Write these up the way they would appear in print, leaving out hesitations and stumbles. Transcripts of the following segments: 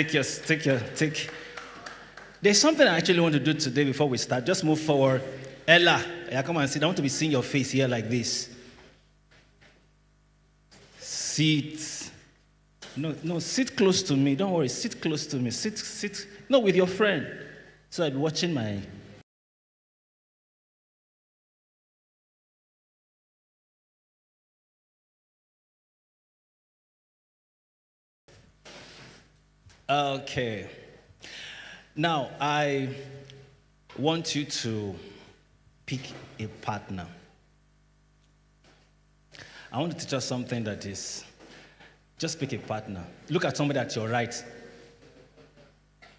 take. There's something I actually want to do today before we start. Just move forward. Ella, come and sit. I want to be seeing your face here like this. Sit. No, sit close to me. Don't worry, sit close to me. Sit. No, with your friend. So I'll be watching my... Okay. Now, I want you to pick a partner. I want to teach us something that is, just pick a partner. Look at somebody at your right.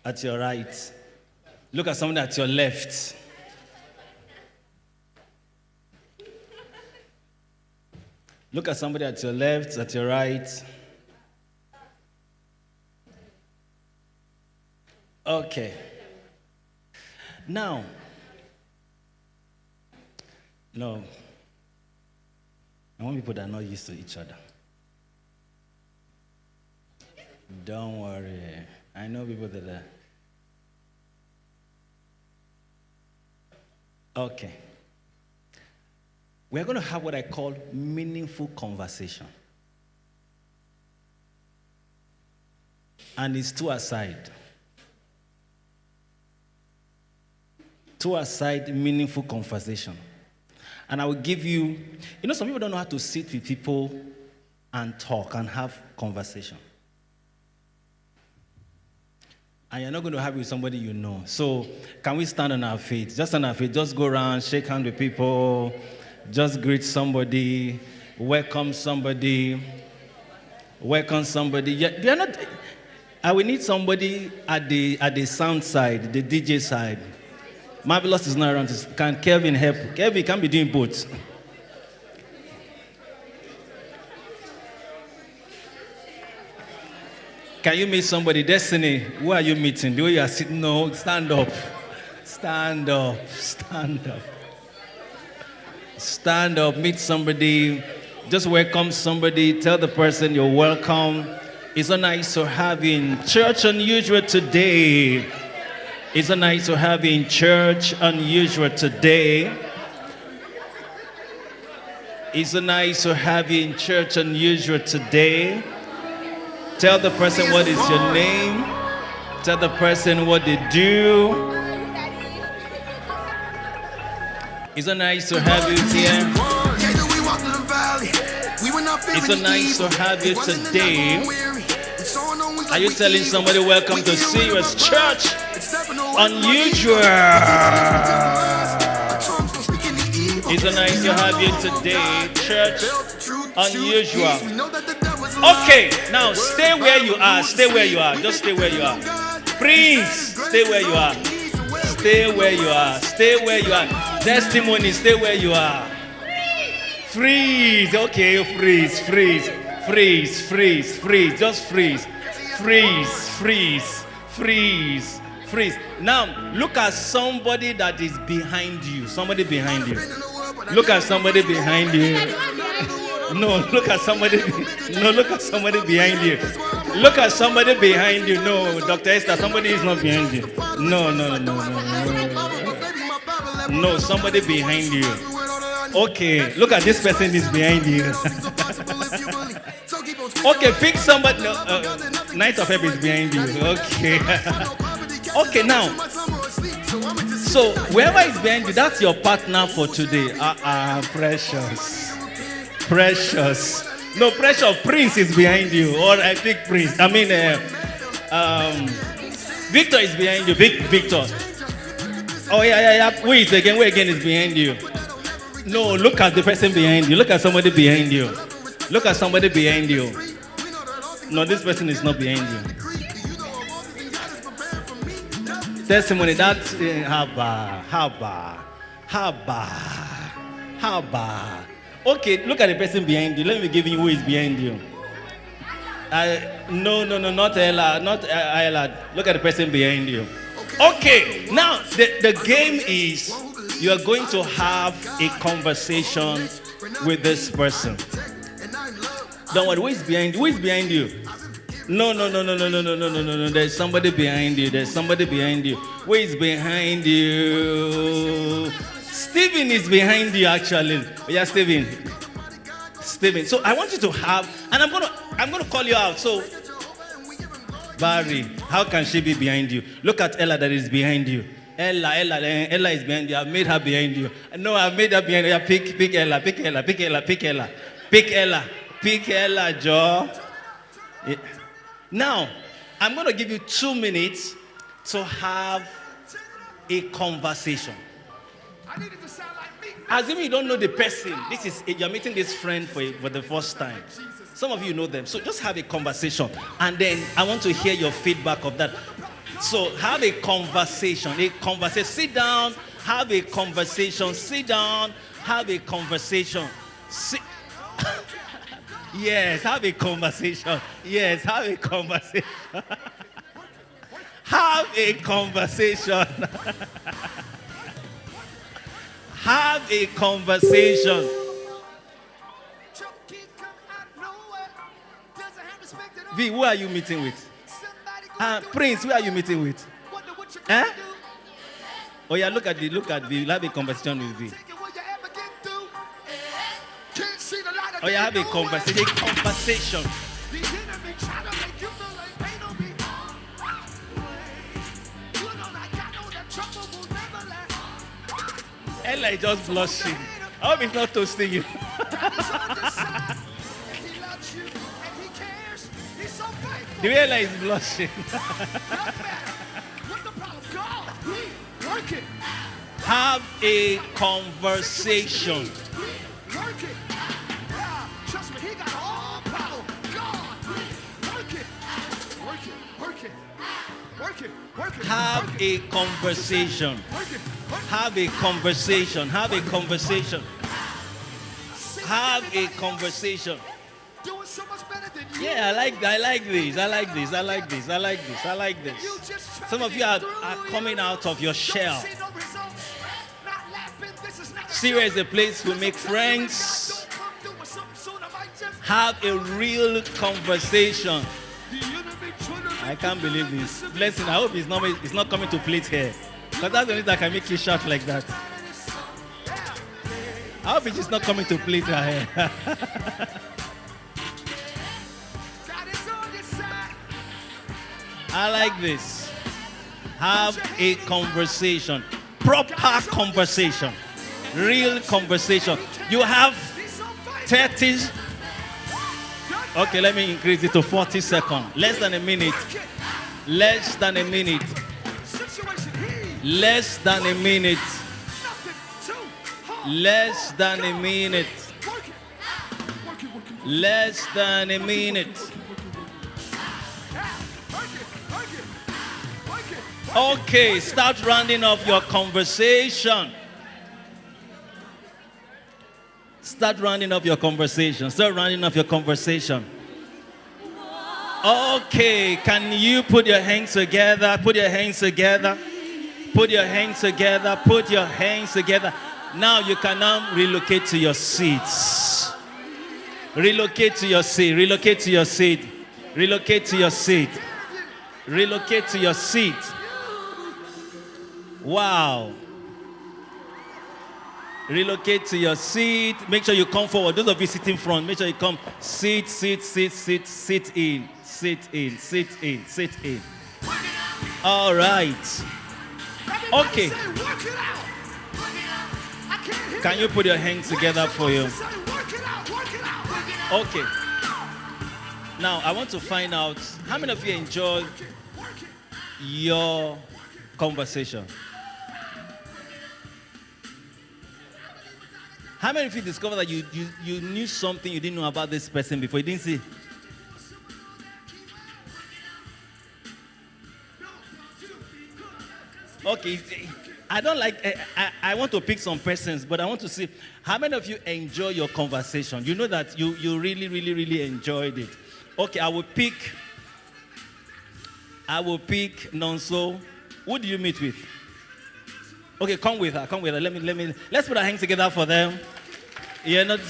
At your right. Look at somebody at your left. Look at somebody at your left, at your right. Okay. Now, no. I want people that are not used to each other. Don't worry. I know people that are. Okay. We're going to have what I call meaningful conversation. And it's two aside. Two aside, meaningful conversation. And I will give you, some people don't know how to sit with people and talk and have conversation. And you're not going to have it with somebody you know. So can we stand on our feet? Just on our feet. Just go around, shake hands with people. Just greet somebody. Welcome somebody. Welcome somebody. You're not. I will need somebody at the sound side, the DJ side. Marvelous is not around. Can Kevin help? Kevin can be doing both. Can you meet somebody? Destiny, who are you meeting? The way you are sitting, no, stand up. Stand up. Stand up. Stand up, meet somebody. Just welcome somebody. Tell the person you're welcome. It's so nice to have you in Church Unusual today. It's so nice to have you in Church Unusual today. It's so nice to have you in Church Unusual today. Tell the person what is your name. Tell the person what they do. It's so nice to have you here. It's so nice to have you today. Are you telling somebody welcome to Serious Church Unusual? It's so nice to have you today, Church Unusual. Okay, now stay where you are. Stay where you are. Just stay where you are. Prince, stay where you are. Stay where you are. Stay where you are. Testimony, stay where you are. Freeze. Okay, freeze. Just freeze. Freeze. Now, look at somebody that is behind you. Somebody behind you. Look at somebody behind you. No, look at somebody. No, look at somebody behind you. Look at somebody behind you. No, Dr. Esther, somebody is not behind you. No. No, somebody behind you. Okay, look at this person is behind you. Okay, pick somebody. No, Knight of Help is behind you. Okay. Okay, now. So, whoever is behind you, that's your partner for today. Precious. No, precious. Prince is behind you. Or I think Prince. I mean, Victor is behind you. Victor. Oh, yeah. Wait again is behind you. No, look at the person behind you. Look at somebody behind you. Look at somebody behind you. No, this person is not behind you. Testimony, that's haba. Okay, look at the person behind you. Let me give you who is behind you. No, not Ella, not Ella. Look at the person behind you. Okay, now the game is you are going to have a conversation with this person. Don't worry, who is behind you? No, no, no, no, no, no, no, no, no, no, no. There's somebody behind you. There's somebody behind you. Who is behind you? Stephen is behind you, actually. Yeah, Stephen. Stephen. So I want you to have, and I'm gonna call you out. So Barry, how can she be behind you? Look at Ella that is behind you. Ella is behind you. I've made her behind you. No, I've made her behind you. Pick Ella, pick Ella, pick Ella, pick Ella, pick Ella, pick Ella, Joe. Yeah. Now, I'm going to give you 2 minutes to have a conversation. Assuming you don't know the person, you're meeting this friend for the first time. Some of you know them. So just have a conversation. And then I want to hear your feedback of that. So have a conversation. Sit down, have a conversation. Sit down, have a conversation. Yes, have a conversation. Yes, have a conversation. Have a conversation. Have a conversation. V, who are you meeting with? Prince, who are you meeting with? Eh? Oh yeah, look at V. We'll have a conversation with V. Oh yeah, have a conversation. Ella is just blushing. I hope it's not toasting you. The way Ella is blushing. Have a conversation. Have a conversation. Have a conversation. Have a conversation. Have a conversation. Yeah, I like this. Some of you are coming out of your shell. Syria is a place we make friends. Have a real conversation. I can't believe this. Blessing, I hope it's not coming to plate here. Because that's the only thing that can make you shout like that. I hope it's not coming to plate here. I like this. Have a conversation. Proper conversation. Real conversation. You have 30. Okay, let me increase it to 40 seconds. Less than a minute. Less than a minute. Less than a minute. Less than a minute. Less than a minute. Okay, start rounding up your conversation. Start rounding up your conversation. Start rounding up your conversation. Okay, can you put your hands together? Put your hands together. Put your hands together. Put your hands together. Now you can now relocate to your seats. Relocate to your seat. Relocate to your seat. Relocate to your seat. Relocate to your seat. Wow. Relocate to your seat. Make sure you come forward. Those of you sitting front, make sure you come. Sit in. Sit in. All right. Okay. Can you put your hands together for you? Okay. Now, I want to find out how many of you enjoyed your conversation? How many of you discovered that you knew something you didn't know about this person before? You didn't see? Okay. I want to pick some persons, but I want to see how many of you enjoy your conversation. You know that you really, really, really enjoyed it. Okay, I will pick Nonso. Who do you meet with? Okay, come with her. Let's put our hands together for them. You're not.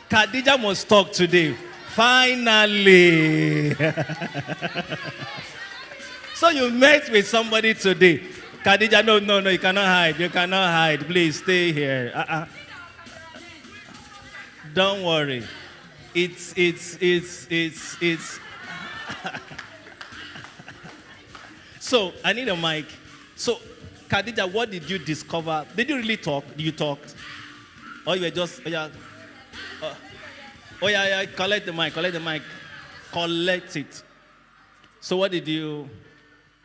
Khadija must talk today. Finally. So you met with somebody today. Khadija, no, you cannot hide. You cannot hide. Please stay here. Don't worry. It's. So I need a mic. So, Khadija, what did you discover? Did you really talk? Did you talk? Or you were just, yeah, collect the mic, collect it. So what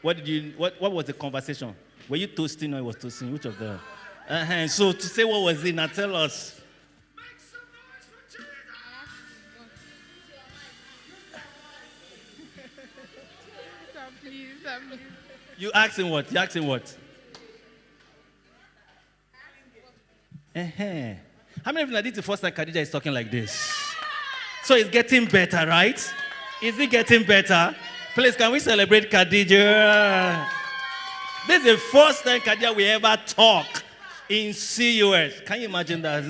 was the conversation? Were you toasting or was toasting? Which of the? So to say what was it, now tell us. Please. You asking what? How many of you know this is the first time Khadija is talking like this? So it's getting better, right? Is it getting better? Please, can we celebrate Khadija? This is the first time Khadija will ever talk in CUS. Can you imagine that?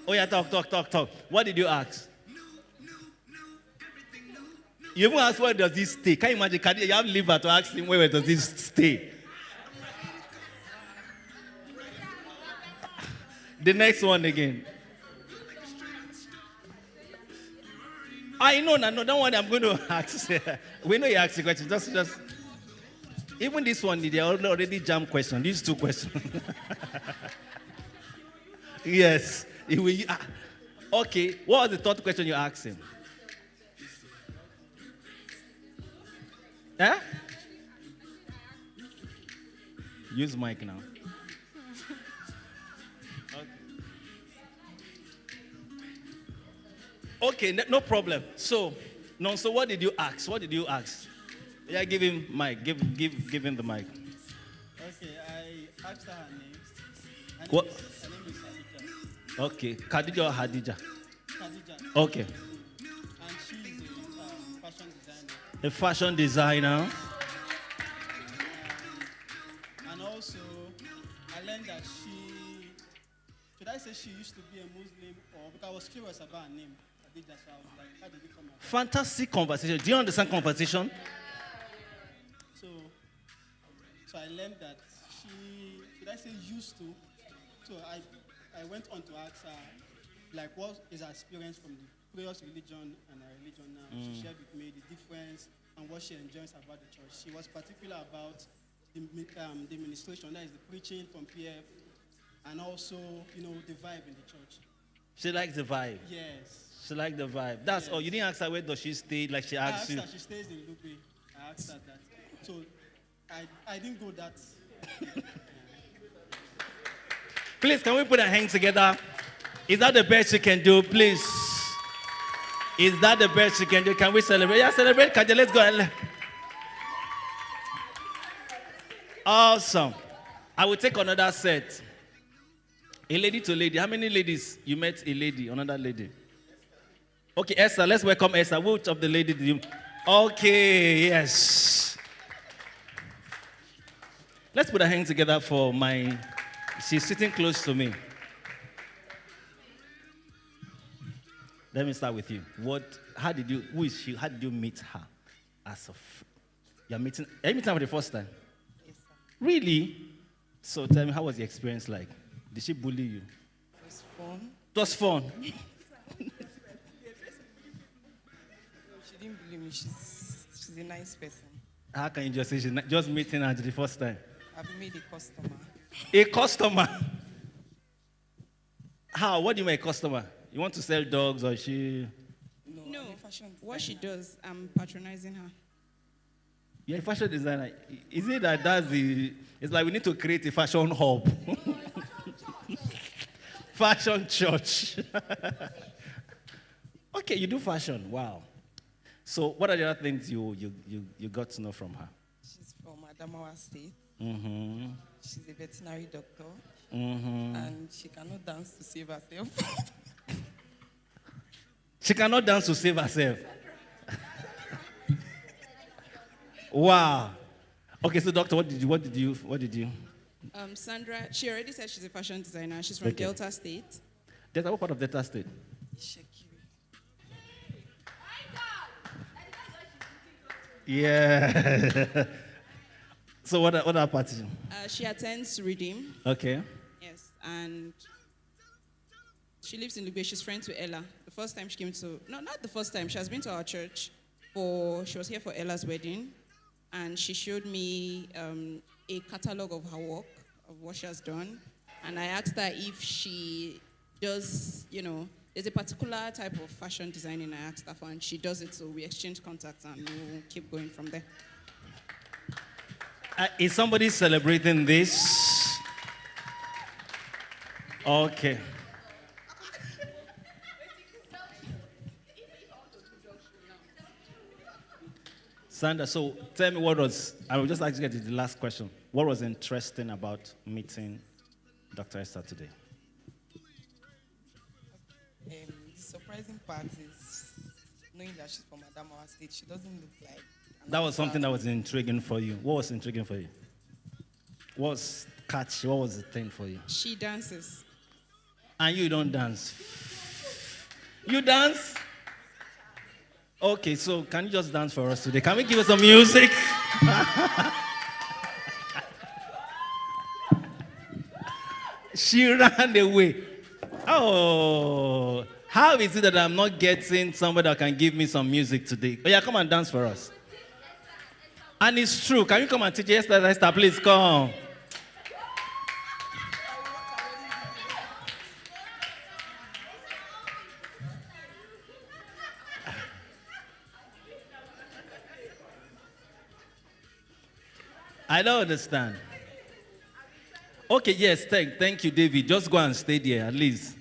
Oh yeah, talk. What did you ask? You even asked where does this stay? Can you imagine Khadija? You have liver to ask him where does this stay? The next one again. I know, don't worry, I'm going to ask. We know you ask the question. Just. Even this one, they already jam question. These two questions. Yes. Okay. What was the third question you asked him? Eh? Use mic now. Okay, no problem. So what did you ask? Yeah, give him mic. Give him the mic. Okay, I asked her name. What? Her name is Khadija. Okay, Khadija or Hadija? Khadija. Okay. And she's a fashion designer. A fashion designer. And also, I learned that should I say she used to be a Muslim, or because I was curious about her name. Khadija, so I was like, how did it come out? Fantastic conversation. Do you understand conversation? So I learned that should I say used to? So I went on to ask her, like, what is her experience from the previous religion and her religion now? She shared with me the difference and what she enjoys about the church. She was particular about the administration, that is the preaching from PF, and also, the vibe in the church. She likes the vibe. Yes. She likes the vibe. That's all. You didn't ask her where does she stay, like she asked you. I asked her, she stays in Lupe. I asked her that. So I didn't go that. Please, can we put our hands together? Is that the best you can do, please? Is that the best you can do? Can we celebrate? Yeah, celebrate, Kaja. Let's go. Awesome. I will take another set. A lady to lady. How many ladies you met? A lady, another lady. Okay, Esther. Let's welcome Esther. Which of the ladies did you? Okay, yes. Let's put our hands together for my. She's sitting close to me. Let me start with you. Who is she? How did you meet her? Are you meeting her for the first time? Yes, sir. Really? So tell me, how was the experience like? Did she bully you? It was fun. It was fun. She didn't believe me. She's a nice person. How can you just say she's just meeting her the first time? I've made a customer. A customer? How? What do you mean a customer? You want to sell dogs or she? No. I'm a fashion What she designer. does, I'm patronizing her. You're a fashion designer. Is it that's the... It's like we need to create a fashion hub. Fashion church. Okay, you do fashion. Wow. So what are the other things you got to know from her? She's from Adamawa State. Mm-hmm. She's a veterinary doctor. Mm-hmm. And she cannot dance to save herself. She cannot dance to save herself. Wow. Okay, so doctor, what did you Sandra, she already said she's a fashion designer. She's from Okay. Delta State. Delta, what part of Delta State? Ishekiri. Yeah. So what other party? She attends Redeem. Okay. Yes, and she lives in Lugbe. She's friends with Ella. The first time she came to, no, not the first time. She has been to our church she was here for Ella's wedding, and she showed me a catalog of her work, of what she has done, and I asked her if she does, there's a particular type of fashion designing I asked her for, and she does it, so we exchange contacts, and we'll keep going from there. Is somebody celebrating this? Okay. Sandra, so tell me I would just like to get to the last question. What was interesting about meeting Dr. Esther today? The surprising part is knowing that she's from Adamawa State. She doesn't look like... That was something that was intriguing for you. What was intriguing for you? What was catchy? What was the thing for you? She dances. And you don't dance. You dance? Okay, so can you just dance for us today? Can we give us some music? She ran away. Oh, how is it that I'm not getting somebody that can give me some music today? Oh yeah, come and dance for us. And it's true. Can you come and teach Esther, please come. I don't understand. Okay, yes, thank you, David. Just go and stay there at least,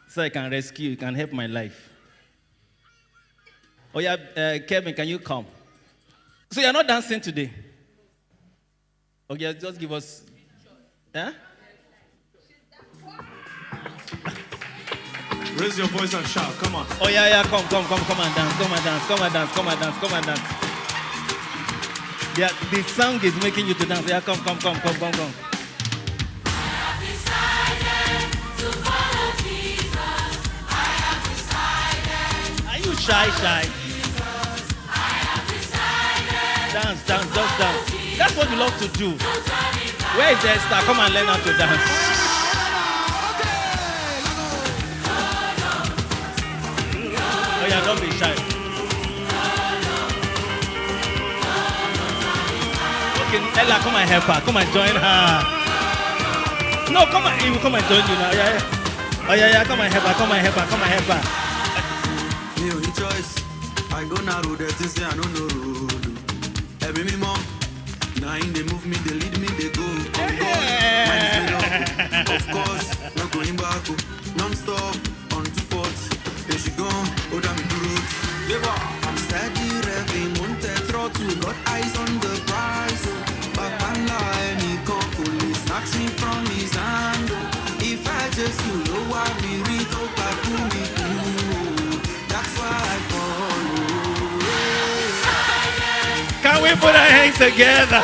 so I can rescue you, can help my life. Oh yeah, Kevin, can you come? So you're not dancing today? Okay, just give us. Huh? Raise your voice and shout. Come on. Oh yeah, come and dance, come and dance. Yeah, the song is making you to dance. Yeah, come. Are you shy? Dance, just dance. That's what you love to do. Where is Esther? Come and learn how to dance. Oh yeah, don't be shy. Okay, Ella, come and help her. Come and join her. No, he will come and join you now. Yeah. Oh yeah, come and help her. Me only choice. I go now road that things say I don't know road. Every me mom. Now in they move me, they lead me, they go. On God, mine is made up. Of course, not going back. Non-stop, on 240. There she gone, hold on me good. I'm steady revving, wanted throttle. Got eyes on the prize. Papa lie, me call police. Snatch me from his hand. If I just you know why me read up to me. That's why I follow. Can we put our hands together?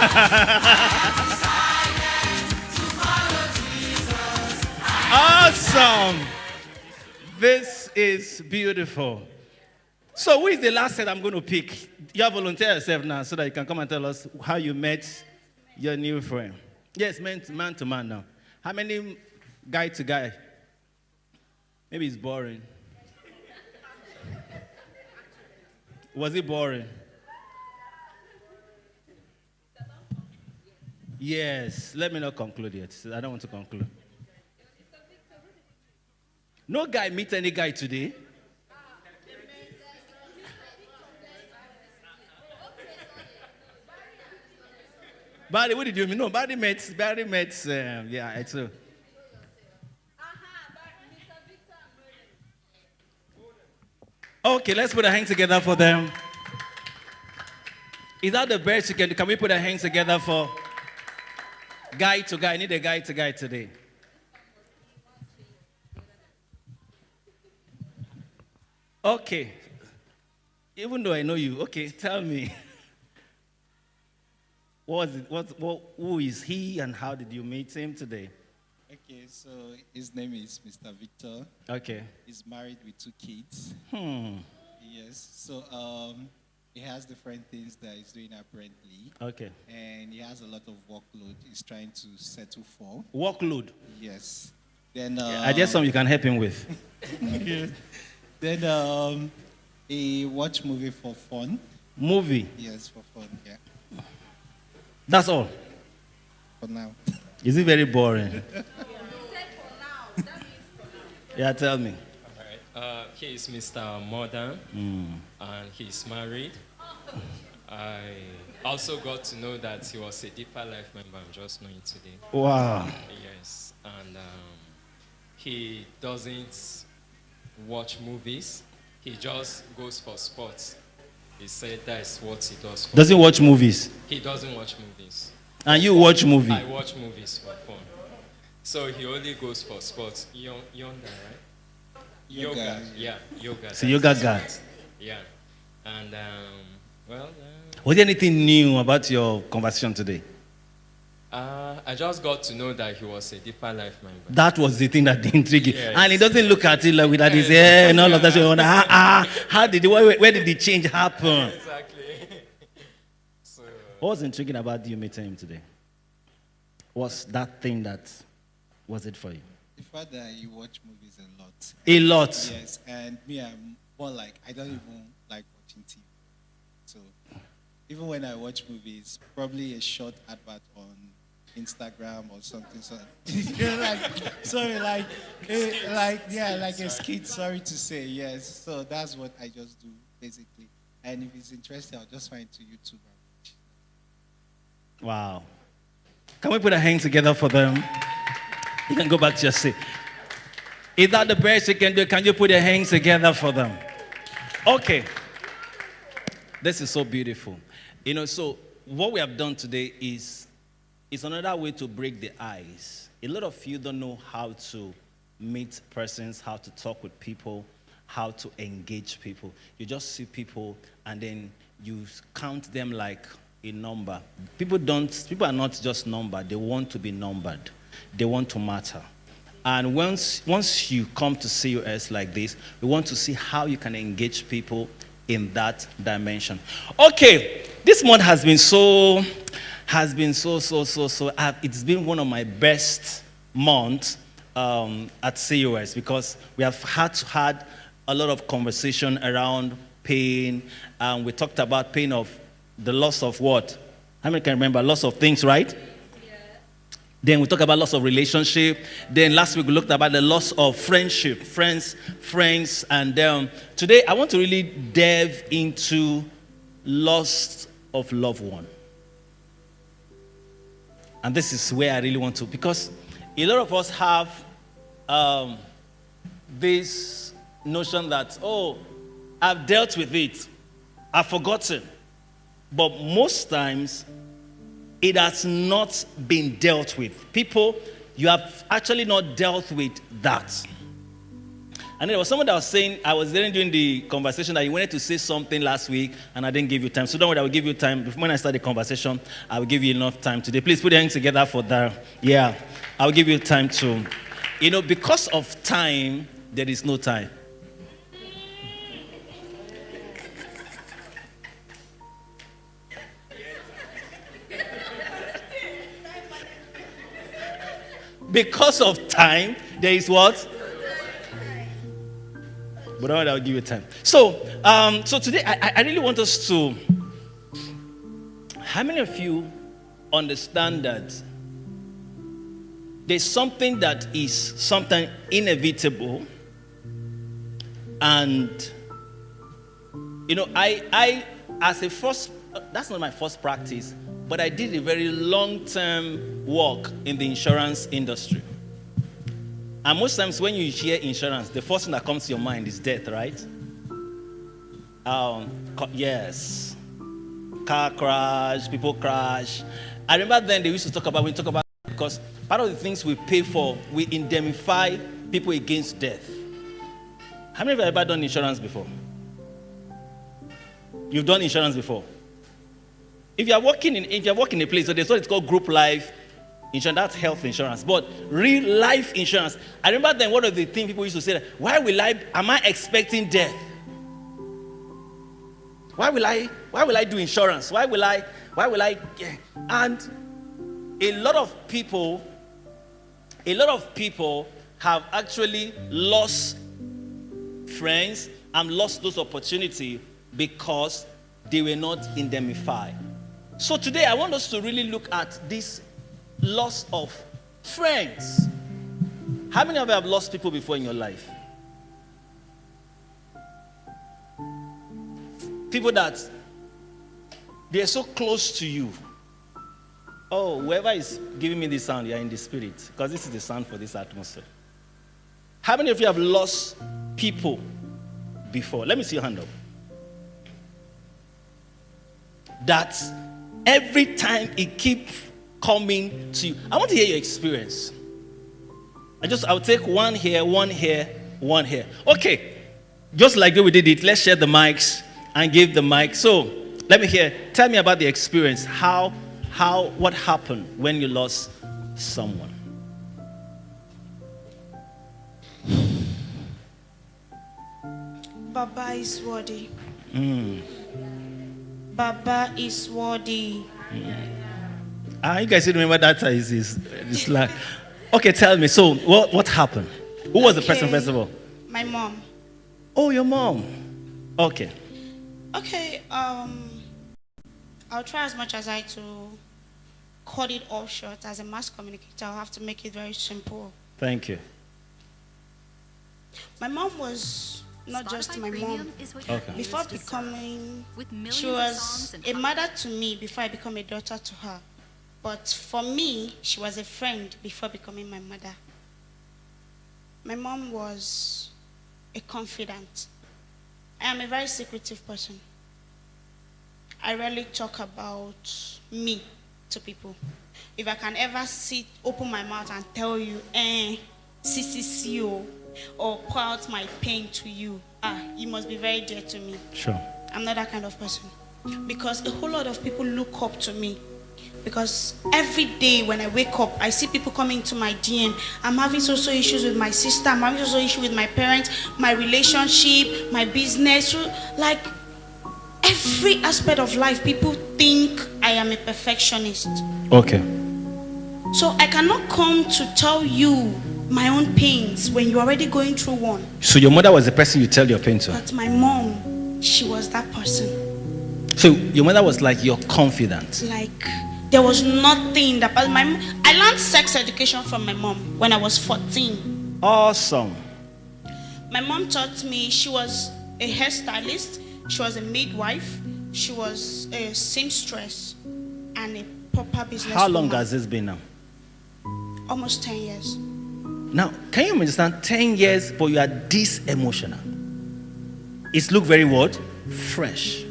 Awesome. This is beautiful. So who is the last set I'm going to pick? You have volunteer yourself now so that you can come and tell us how you met your new friend. Yes, man to man now. How many guy to guy? Maybe it's boring. Was it boring? Yes. Let me not conclude yet. I don't want to conclude. No guy meet any guy today. Barry, what did you mean? No, Barry met, yeah, it's true. Okay, let's put our hands together for them. Is that the best you can do? Can we put our hands together for guy to guy? I need a guy to guy today. Okay. Even though I know you, okay, tell me. What was it? Who is he and how did you meet him today? Okay, so his name is Mr. Victor. Okay. He's married with 2 kids. Yes. So he has different things that he's doing apparently. Okay. And he has a lot of workload he's trying to settle for. Workload. Yes. Then I guess something you can help him with. Then he watch movie for fun. Movie. Yes, for fun, yeah. That's all. For now. Is it very boring? Yeah, tell me. All right. He is Mr. Modern, and he's married. I also got to know that he was a Deeper Life member. I'm just knowing today. Wow. Yes, and he doesn't watch movies. He just goes for sports. He said that's what he does. Does he watch movies? He doesn't watch movies. And you watch movie? I watch movies for fun. So he only goes for sports. Yonder, right? Yoga. Yeah, yoga. So yoga guy. Yeah. And, Was there anything new about your conversation today? I just got to know that he was a Deeper Life member. That was the thing that intrigued you. Yes. And he doesn't look at it like with that his hair and all of that. So you wonder, how did where did the change happen? Exactly. So, What was intriguing about you meeting him today? Was that thing that was it for you? The fact that you watch movies a lot. A lot. Yes, and me, I'm more like, I don't even like watching TV. So even when I watch movies, probably a short advert on Instagram or something. So, like a skit, sorry to say, yes. So that's what I just do, basically. And if it's interesting, I'll just find it to YouTube and watch. Wow. Can we put our hands together for them? You can go back to your seat. Is that the best you can do? Can you put your hands together for them? Okay. This is so beautiful. So what we have done today is another way to break the ice. A lot of you don't know how to meet persons, how to talk with people, how to engage people. You just see people and then you count them like a number. People are not just numbered, they want to be numbered. They want to matter. And once you come to CUS like this, we want to see how you can engage people in that dimension. Okay, this month has been so, it's been one of my best months at CUS because we have had a lot of conversation around pain, and we talked about pain of the loss of what? How many can remember? Loss of things, right? Then we talked about loss of relationship. Then last week we looked about the loss of friendship, friends. And today I want to really delve into loss of loved one. And this is where I really want to, because a lot of us have this notion that, I've dealt with it, I've forgotten. But most times, it has not been dealt with. People, you have actually not dealt with that. And there was someone that was saying, I was there during the conversation that you wanted to say something last week, and I didn't give you time. So don't worry, I will give you time. When I start the conversation, I will give you enough time today. Please put your hands together for that. Yeah, I will give you time to. Because of time, there is no time. Because of time, there is what? But I'll give you time. So today, I really want us to. How many of you understand that there's something that is something inevitable, and I as a first, that's not my first practice, but I did a very long-term work in the insurance industry. And most times when you hear insurance, the first thing that comes to your mind is death, right? Yes. Car crash, people crash. I remember then they used to talk about, because part of the things we pay for, we indemnify people against death. How many of you have ever done insurance before? You've done insurance before? If you're working in a place, so there's what it's called group life insurance, that's health insurance. But real life insurance, I remember then one of the things people used to say that, am I expecting death? Why will I do insurance? Why will I? And a lot of people have actually lost friends and lost those opportunities because they were not indemnified. So today I want us to really look at this loss of friends. How many of you have lost people before in your life? People that they are so close to you. Oh, whoever is giving me this sound, you are in the spirit, because this is the sound for this atmosphere. How many of you have lost people before? Let me see your hand up. That every time it keeps coming to you. I want to hear your experience. I'll take one here. Okay. Just like we did it, let's share the mics and give the mic. So let me hear. Tell me about the experience. What happened when you lost someone? Baba is worthy. Baba is worthy. You guys remember that is like, okay, tell me. So what happened? Who was the person first of all? My mom. Oh, your mom. Okay. Okay. I'll try as much as I to cut it off short. As a mass communicator, I'll have to make it very simple. Thank you. My mom was not just my mom. Okay. Before becoming, she was a mother to me before I became a daughter to her. But for me, she was a friend before becoming my mother. My mom was a confidant. I am a very secretive person. I rarely talk about me to people. If I can ever open my mouth and tell you, CCCO, or pour out my pain to you, you must be very dear to me. Sure. I'm not that kind of person. Because a whole lot of people look up to me. Because every day when I wake up, I see people coming to my DM. I'm having social issues with my sister. I'm having social issues with my parents, my relationship, my business. Like, every aspect of life, people think I am a perfectionist. Okay. So I cannot come to tell you my own pains when you're already going through one. So your mother was the person you tell your pain to? But my mom, she was that person. So your mother was like your confidant? Like, there was nothing that I learned sex education from my mom when I was 14. Awesome. My mom taught me. She was a hairstylist, she was a midwife, she was a seamstress, and a proper business. How long has this been now? Almost 10 years. Now, can you understand 10 years, but you are this emotional? It's look very what? Fresh.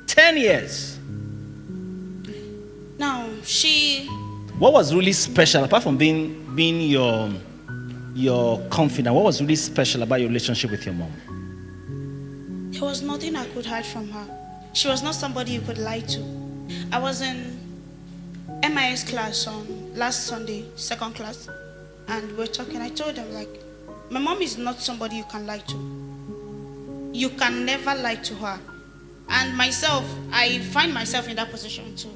10 years. Now, what was really special, apart from being your confidant, what was really special about your relationship with your mom? There was nothing I could hide from her. She was not somebody you could lie to. I was in MIS class on last Sunday, second class, and we're talking. I told them, like, my mom is not somebody you can lie to. You can never lie to her. And myself, I find myself in that position too.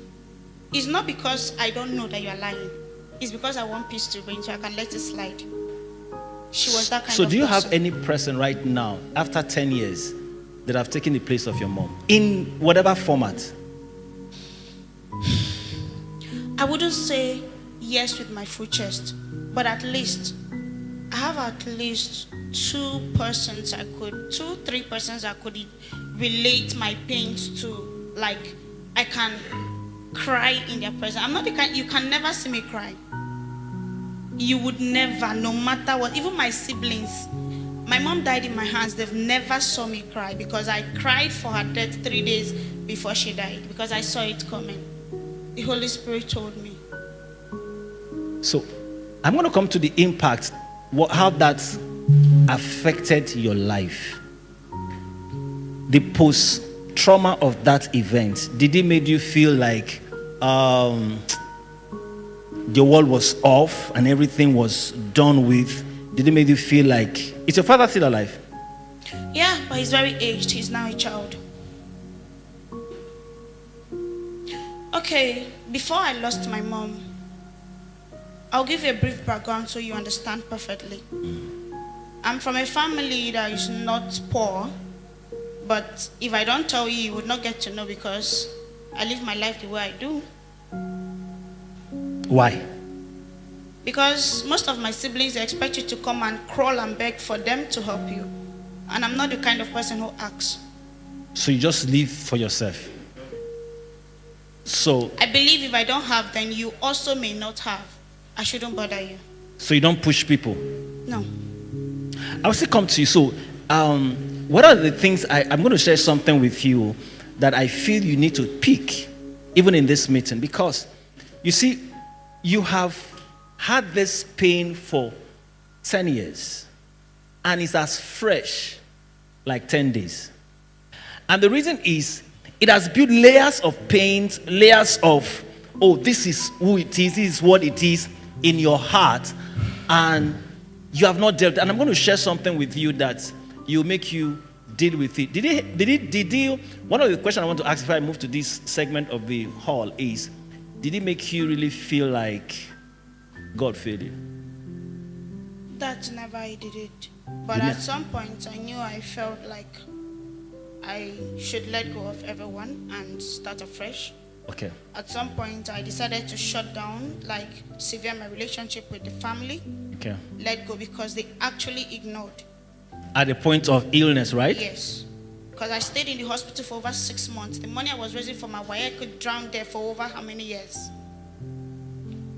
It's not because I don't know that you are lying. It's because I want peace to reign so I can let it slide. She was that kind of person. So do you have any person right now, after 10 years, that have taken the place of your mom, in whatever format? I wouldn't say yes with my full chest, but at least I have at least 3 persons I could relate my pains to. Like, I can cry in their presence. I'm not the kind, you can never see me cry. You would never, no matter what. Even my siblings, my mom died in my hands. They've never saw me cry because I cried for her death 3 days before she died because I saw it coming. The Holy Spirit told me. So I'm going to come to the impact, how that affected your life. The trauma of that event, did it make you feel like the world was off and everything was done with? Did it make you feel like, is your father still alive? Yeah, but he's very aged. He's now a child. Okay, before I lost my mom, I'll give you a brief background so you understand perfectly. I'm from a family that is not poor, but if I don't tell you, you would not get to know because I live my life the way I do. Why? Because most of my siblings expect you to come and crawl and beg for them to help you. And I'm not the kind of person who asks. So you just live for yourself. So I believe if I don't have, then you also may not have. I shouldn't bother you. So you don't push people? No. I'll still come to you. So what are the things, I'm going to share something with you that I feel you need to pick, even in this meeting, because you see, you have had this pain for 10 years, and it's as fresh like 10 days. And the reason is, it has built layers of pain, layers of, oh, this is who it is, this is what it is in your heart, and you have not dealt. And I'm going to share something with you that will make you deal with it. Did you, one of the questions I want to ask if I move to this segment of the hall is, did it make you really feel like God failed you? That's never I did it. But at some point, I knew I felt like I should let go of everyone and start afresh. Okay. At some point, I decided to shut down, like sever my relationship with the family. Okay. Let go because they actually ignored. At the point of illness, right? Yes. Because I stayed in the hospital for over 6 months. The money I was raising for my wife, I could drown there for over how many years?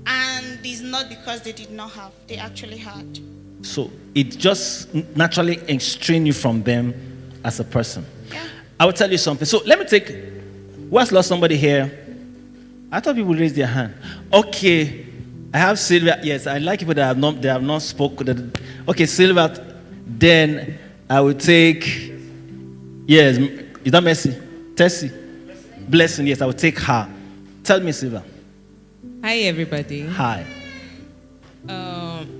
And it's not because they did not have, they actually had. So it just naturally constrained you from them as a person. Yeah. I will tell you something. So let me take, who has lost somebody here? I thought people raised their hand. Okay. I have Sylvia. Yes, I like people that have not spoken. Okay, Sylvia. Then I will take, yes, is that Mercy? Tessie? Blessing, yes, I will take her. Tell me, Sylvia. Hi, everybody. Hi.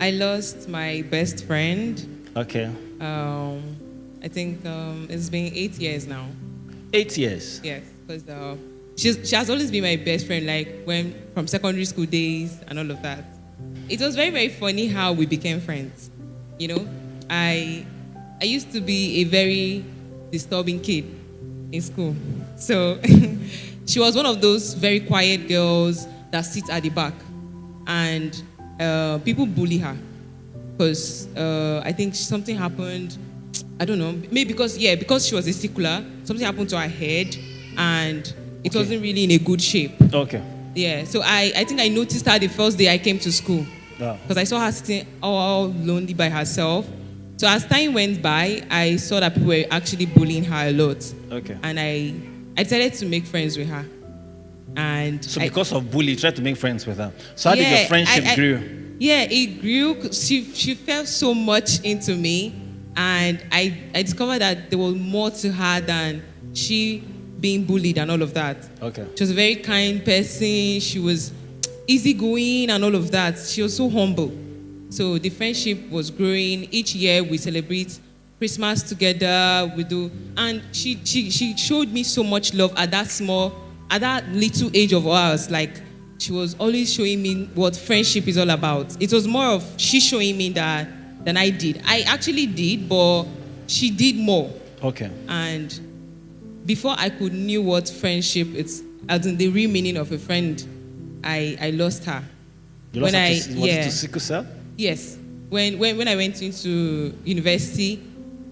I lost my best friend. Okay. I think it's been 8 years now. 8 years? Yes, because she has always been my best friend, like from secondary school days and all of that. It was very, very funny how we became friends. You know, I used to be a very disturbing kid in school. So she was one of those very quiet girls that sits at the back. And people bully her. Because I think something happened, I don't know, maybe because she was a stickler, something happened to her head and it wasn't really in a good shape. Okay. Yeah, so I think I noticed her the first day I came to school. Because I saw her sitting all lonely by herself. So as time went by, I saw that people were actually bullying her a lot. Okay. And I decided to make friends with her. And so because of bully, you tried to make friends with her. So how did your friendship grew? Yeah, it grew. She felt so much into me. And I discovered that there was more to her than she being bullied and all of that. Okay. She was a very kind person. She was easygoing and all of that. She was so humble. So the friendship was growing. Each year we celebrate Christmas together. We do, and she showed me so much love at that little age of ours. Like she was always showing me what friendship is all about. It was more of she showing me that than I did. I actually did, but she did more. Okay. And before I could knew what friendship is, as in the real meaning of a friend, I lost her. You lost her to sickle cell? Yes. When I went into university,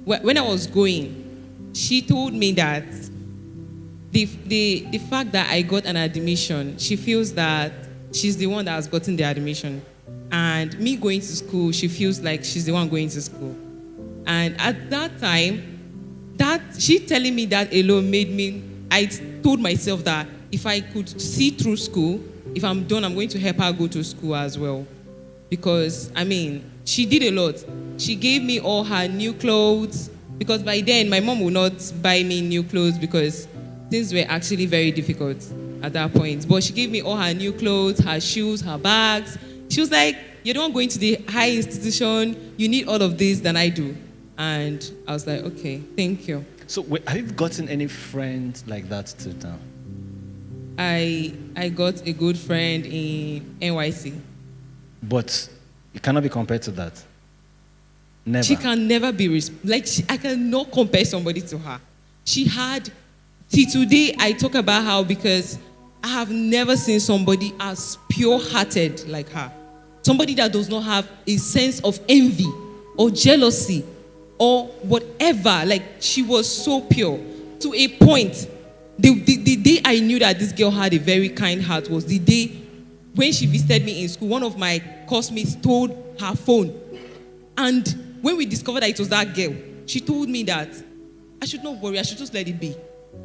when I was going, she told me that the fact that I got an admission, she feels that she's the one that has gotten the admission. And me going to school, she feels like she's the one going to school. And at that time, that she telling me that alone made me, I told myself that if I could see through school, if I'm done, I'm going to help her go to school as well. Because, I mean, she did a lot. She gave me all her new clothes. Because by then, my mom would not buy me new clothes because things were actually very difficult at that point. But she gave me all her new clothes, her shoes, her bags. She was like, you're the one going to the high institution. You need all of this than I do. And I was like, okay, thank you. So wait, have you gotten any friends like that till now? I got a good friend in NYC. But it cannot be compared to that. Never. She can never be, I cannot compare somebody to her. She had, till today, I talk about her because I have never seen somebody as pure-hearted like her. Somebody that does not have a sense of envy or jealousy or whatever. Like, she was so pure. To a point, the day I knew that this girl had a very kind heart was the day when she visited me in school. One of my classmates stole her phone. And when we discovered that it was that girl, she told me that I should not worry, I should just let it be.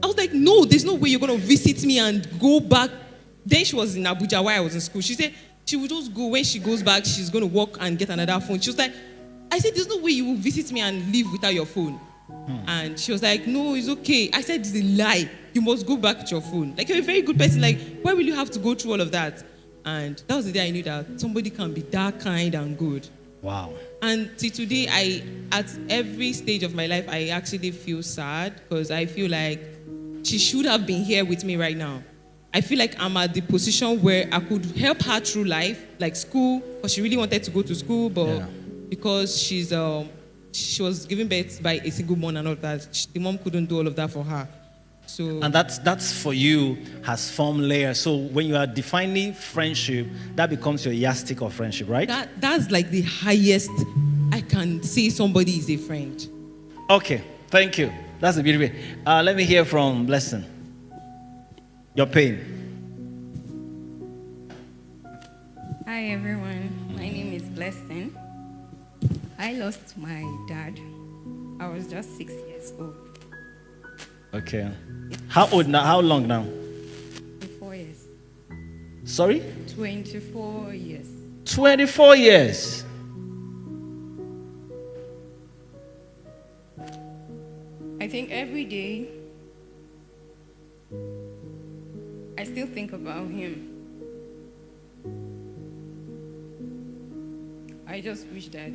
I was like, no, there's no way you're going to visit me and go back. Then she was in Abuja while I was in school. She said she would just go. When she goes back, she's going to walk and get another phone. She was like, I said, there's no way you will visit me and leave without your phone. And she was like, no, it's okay. I said, it's a lie. You must go back with your phone. Like, you're a very good person. Like, why will you have to go through all of that? And that was the day I knew that somebody can be that kind and good. Wow. And till today, at every stage of my life, I actually feel sad because I feel like she should have been here with me right now. I feel like I'm at the position where I could help her through life, like school, because she really wanted to go to school, but because she was given birth by a single mom and all that, the mom couldn't do all of that for her. So, and that's for you has formed layers. So when you are defining friendship, that becomes your yardstick of friendship, right? That's like the highest I can say somebody is a friend. Okay, thank you. That's a beautiful. Let me hear from Blessing. Your pain. Hi everyone, my name is Blessing. I lost my dad. I was just 6 years old. Okay. How old now? How long now? 24 years. Sorry? 24 years. 24 years. I think every day I still think about him. I just wish that.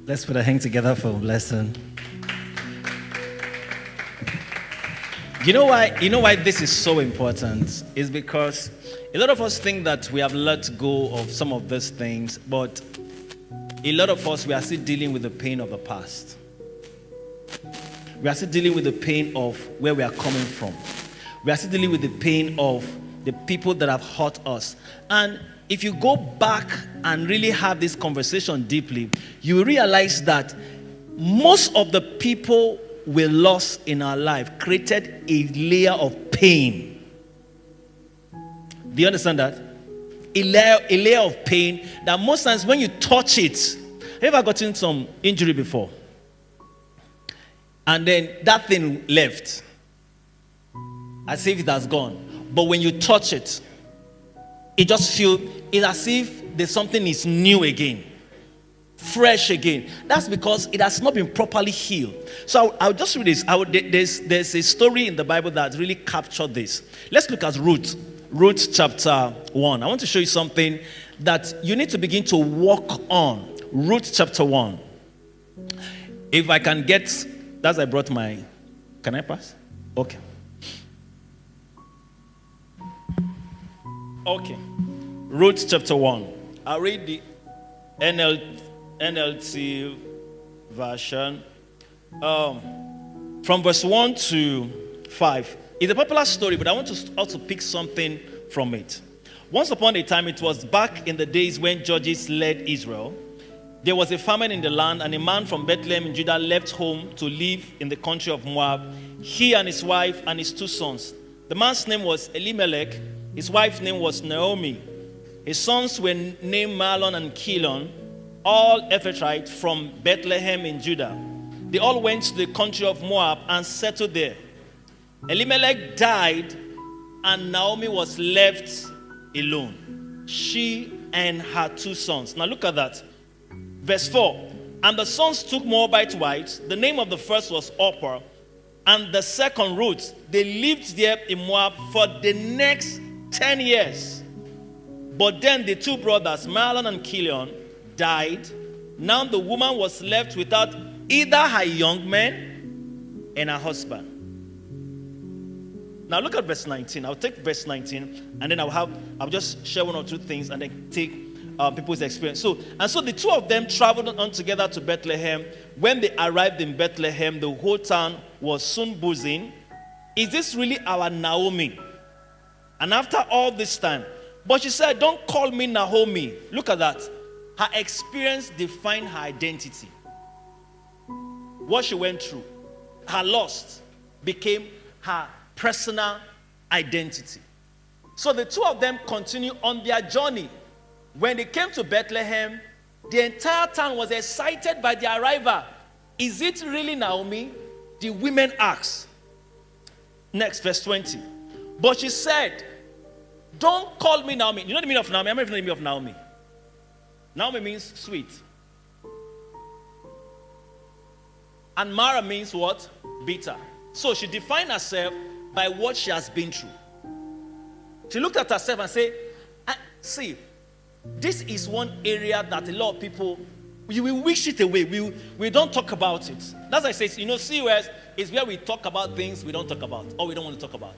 Let's put a hand together for Blessing. You know why this is so important? Is because a lot of us think that we have let go of some of these things, but a lot of us, we are still dealing with the pain of the past. We are still dealing with the pain of where we are coming from. We are still dealing with the pain of the people that have hurt us. And if you go back and really have this conversation deeply, you realize that most of the people we lost in our life created a layer of pain. Do you understand that? A layer of pain that most times when you touch it, have you ever gotten some injury before? And then that thing left as if it has gone. But when you touch it, it just feels as if there's something is new again, fresh again. That's because it has not been properly healed. So I'll just read this. There's a story in the Bible that really captured this. Let's look at Ruth. Ruth chapter 1. I want to show you something that you need to begin to walk on. Ruth chapter 1. If I can get, that's I brought my, can I pass? Okay. Okay. Ruth chapter 1. I'll read the NLT version. From verse 1 to 5. It's a popular story, but I want to also pick something from it. Once upon a time, it was back in the days when judges led Israel. There was a famine in the land, and a man from Bethlehem in Judah left home to live in the country of Moab, he and his wife and his 2 sons. The man's name was Elimelech. His wife's name was Naomi. His sons were named Mahlon and Chilion, all Ephrathites from Bethlehem in Judah. They all went to the country of Moab and settled there. Elimelech died, and Naomi was left alone, she and her 2 sons. Now look at that. Verse 4. And the sons took Moabite wives. The name of the first was Orpah, and the second Ruth, they lived there in Moab for the next 10 years. But then the two brothers, Mahlon and Chilion, died. Now the woman was left without either her young men and her husband. Now look at verse 19. I'll take verse 19 and then I'll just share one or two things and then take people's experience. So the two of them traveled on together to Bethlehem. When they arrived in Bethlehem, the whole town was soon buzzing. Is this really our Naomi? And after all this time, but she said, don't call me Naomi. Look at that. Her experience defined her identity. What she went through, her loss, became her personal identity. So the two of them continue on their journey. When they came to Bethlehem, the entire town was excited by their arrival. Is it really Naomi? The women asked. Next, verse 20. But she said, don't call me Naomi. You know the meaning of Naomi? I'm not even the meaning of Naomi. Naomi means sweet. And Mara means what? Bitter. So she defined herself by what she has been through. She looked at herself and said, see, this is one area that a lot of people, we will wish it away. We don't talk about it. That's why I say, COS is where we talk about things we don't talk about or we don't want to talk about.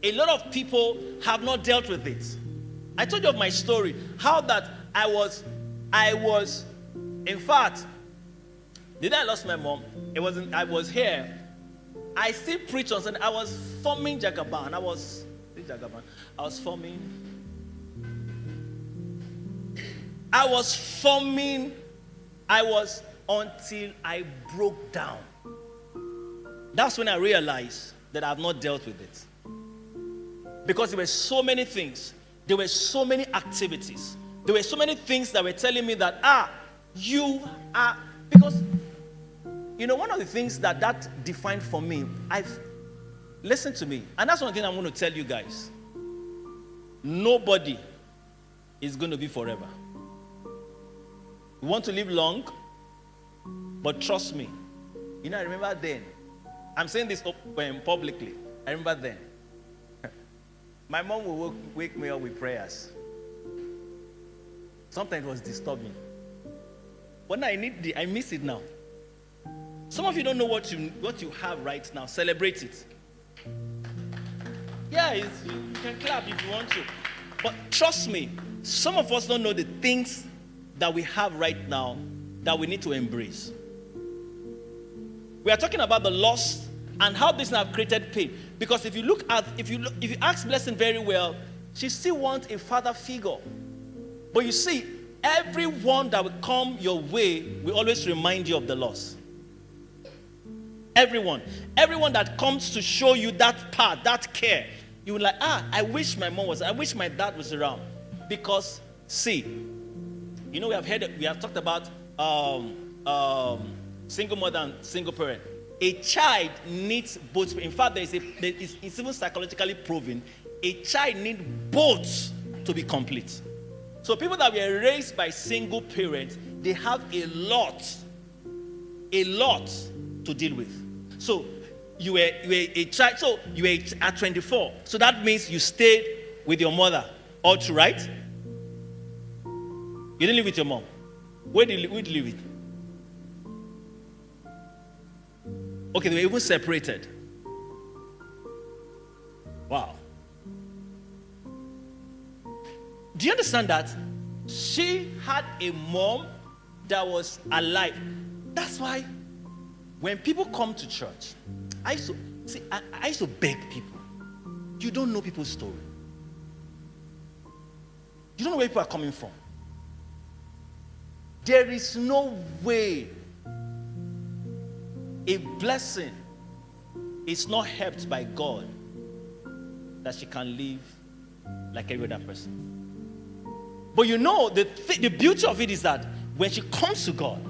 A lot of people have not dealt with it. I told you of my story, how that I was, in fact, the day I lost my mom, I was here. I still preach on Sunday. I was forming Jagaban. I was forming until I broke down. That's when I realized that I have not dealt with it. Because there were so many things. There were so many activities. There were so many things that were telling me that, you are, because, one of the things that defined for me, listen to me, and that's one thing I want to tell you guys. Nobody is going to be forever. We want to live long, but trust me. I remember then, I'm saying this publicly, I remember then, my mom would wake me up with prayers. Sometimes it was disturbing. But now I miss it now. Some of you don't know what you have right now. Celebrate it. Yeah, you can clap if you want to. But trust me, some of us don't know the things that we have right now that we need to embrace. We are talking about the loss and how this have created pain. Because if you ask Blessing very well, she still wants a father figure. But you see, everyone that will come your way will always remind you of the loss. Everyone that comes to show you that part, that care, you will like, I wish my mom was, I wish my dad was around. Because, see, we have talked about single mother and single parent. A child needs both. In fact, it's even psychologically proven. A child needs both to be complete. So people that were raised by single parents, they have a lot to deal with. So you were a child. So you were at 24. So that means you stayed with your mother all through, right? You didn't live with your mom. Where did you live with? Okay, they were even separated. Wow. Do you understand that? She had a mom that was alive. That's why when people come to church, I used to beg people. You don't know people's story. You don't know where people are coming from. There is no way a blessing is not helped by God that she can live like every other person. But the beauty of it is that when she comes to God,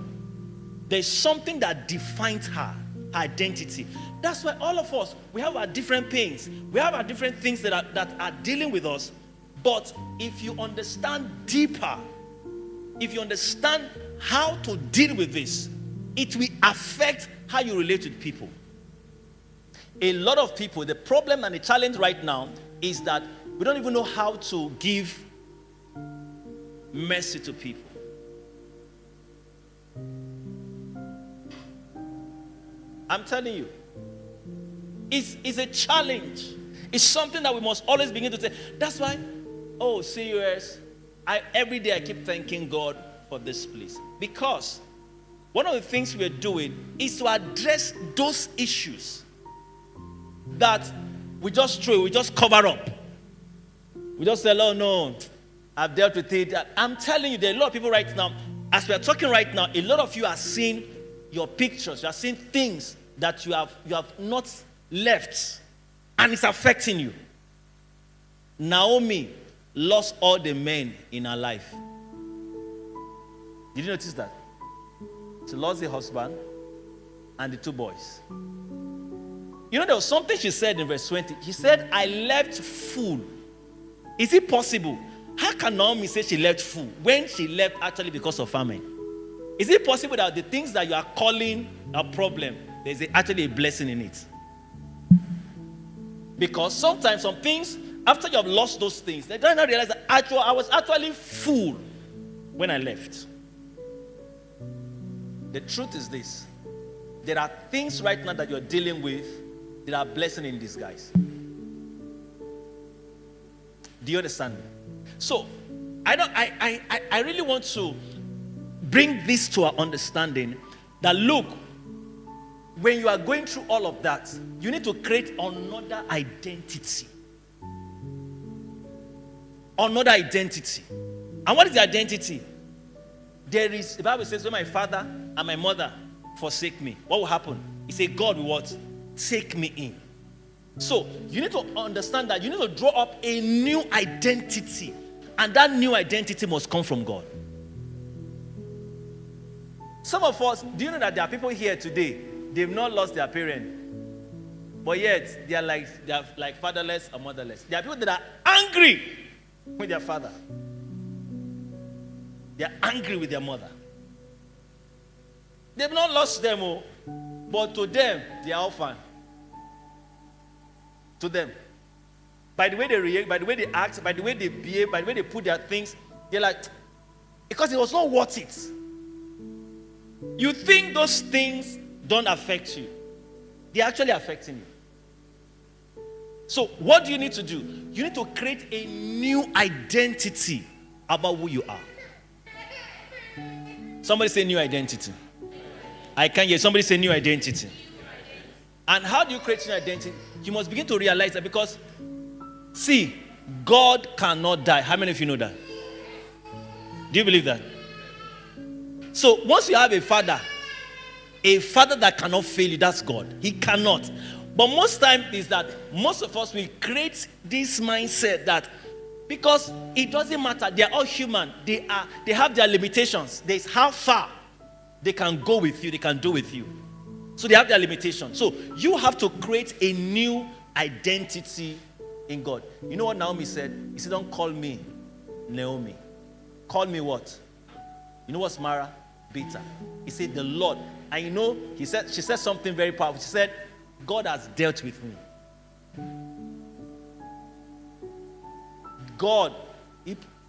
there's something that defines her identity. That's why all of us, we have our different pains. We have our different things that are dealing with us. But if you understand deeper, if you understand how to deal with this, it will affect how you relate with people. A lot of people, the problem and the challenge right now is that we don't even know how to give mercy to people. I'm telling you, it's a challenge. It's something that we must always begin to say. That's why, serious. Every day I keep thanking God for this place. Because one of the things we're doing is to address those issues that we just throw, we just cover up. We just say, oh no, I've dealt with it. I'm telling you, there are a lot of people right now, as we are talking right now, a lot of you are seeing your pictures, you are seeing things that you have not left, and it's affecting you. Naomi lost all the men in her life. Did you notice that? She lost the husband and the 2 boys. You know, there was something she said in verse 20. She said, I left full. Is it possible? How can Naomi say she left full when she left actually because of famine? Is it possible that the things that you are calling a problem, there's actually a blessing in it? Because sometimes some things, after you have lost those things, they don't realize that I was actually full when I left. The truth is this. There are things right now that you're dealing with that are blessing in disguise. Do you understand me? So, I really want to bring this to our understanding that look, when you are going through all of that, you need to create another identity. Another identity. And what is the identity? The Bible says, when my father and my mother forsake me, what will happen? It says, God will what? Take me in. So, you need to understand that you need to draw up a new identity. And that new identity must come from God. Some of us, do you know that there are people here today, they've not lost their parent, but yet they are like fatherless or motherless. There are people that are angry with their father. They are angry with their mother. They've not lost them, but to them, they are orphan. To them. By the way they react, by the way they act, by the way they behave, by the way they put their things, they're like, because it was not worth it. You think those things don't affect you. They're actually affecting you. So what do you need to do? You need to create a new identity about who you are. Somebody say new identity. I can't hear. Somebody say new identity. And how do you create new identity? You must begin to realize that because, see, God cannot die. How many of you know that? Do you believe that? So once you have a father that cannot fail you, that's God. He cannot. But most time is that most of us will create this mindset that because it doesn't matter, they are all human. They have their limitations. There's how far they can go with you, they can do with you. So they have their limitations. So you have to create a new identity in God. You know what Naomi said? He said, don't call me Naomi. Call me what? You know what's Mara? Bitter. He said, the Lord. And you know, she said something very powerful. She said, God has dealt with me. God.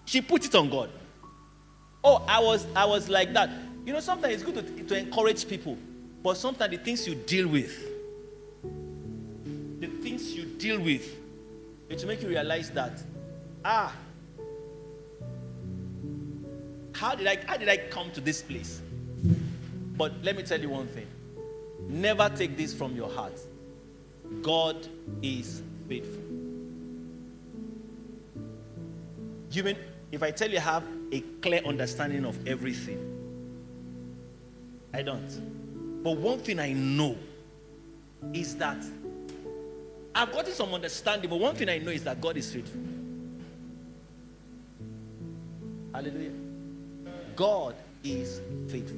She put it on God. Oh, I was like that. You know, sometimes it's good to encourage people. But sometimes the things you deal with, it will make you realize that, how did I come to this place? But let me tell you one thing. Never take this from your heart. God is faithful. You mean, if I tell you I have a clear understanding of everything, I don't. But one thing I know is that I've gotten some understanding, but one thing I know is that God is faithful. Hallelujah. God is faithful.